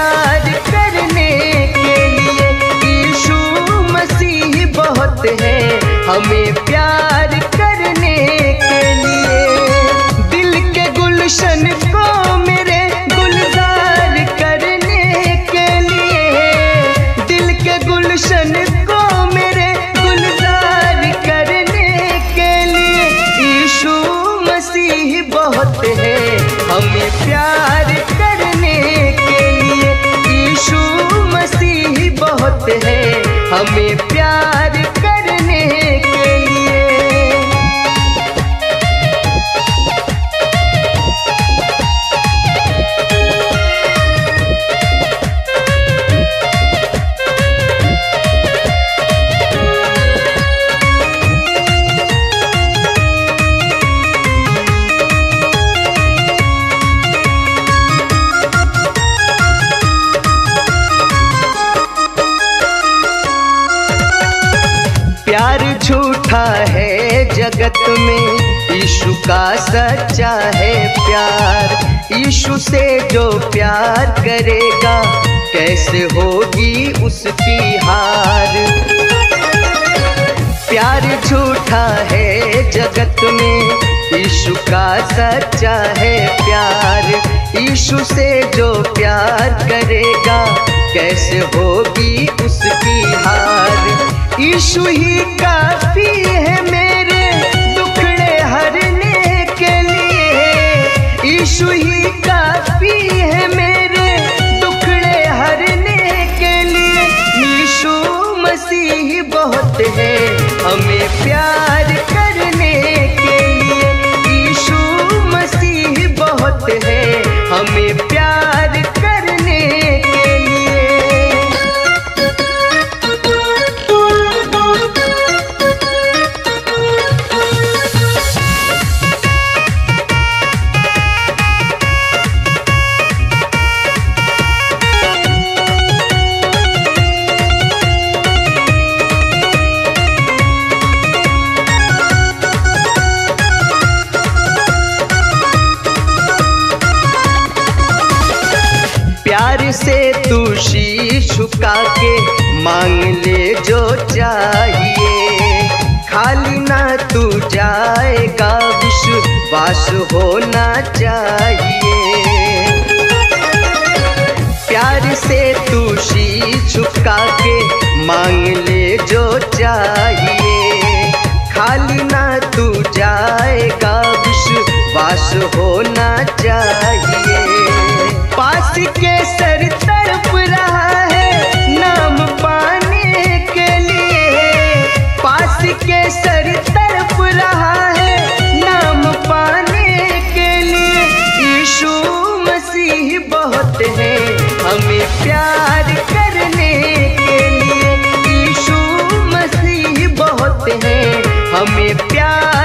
प्यार करने के लिए। यीशु मसीह बहुत है हमें प्यार करने के लिए। दिल के गुलशन को मेरे गुलजार करने के लिए। दिल के गुलशन को मेरे गुलजार करने के लिए। यीशु मसीह बहुत है हमें प्यार करने के लिए। यीशु मसीह बहुत है हमें प्यार करने के लिए। प्यार झूठा है जगत में, यीशु का सच्चा है प्यार। यीशु से जो प्यार करेगा कैसे होगी उसकी हार। प्यार झूठा है जगत में, यीशु का सच्चा है प्यार। यीशु से जो प्यार करेगा कैसे होगी उसकी हार। यीशु ही काफी है मेरे दुखड़े हरने के लिए। यीशु ही काफी है मेरे दुखड़े हरने के लिए। यीशु मसीह बहुत है हमें प्यार करने के लिए। यीशु मसीह बहुत है हमें प्यार करने के लिए। प्यार से तू शीश झुका के मांग ले जो चाहिए। खाली ना तू जाएगा, विश्वास होना चाहिए। प्यार से तू शीश झुका के मांग ले जो चाहिए। खाली ना तू जाएगा, विश्वास होना चाहिए। पास के सर तड़प रहा है नाम पाने के लिए। पास के सर तड़प रहा है नाम पाने के लिए। यीशु मसीह बहुत है हमें प्यार करने के लिए। यीशु मसीह बहुत है हमें प्यार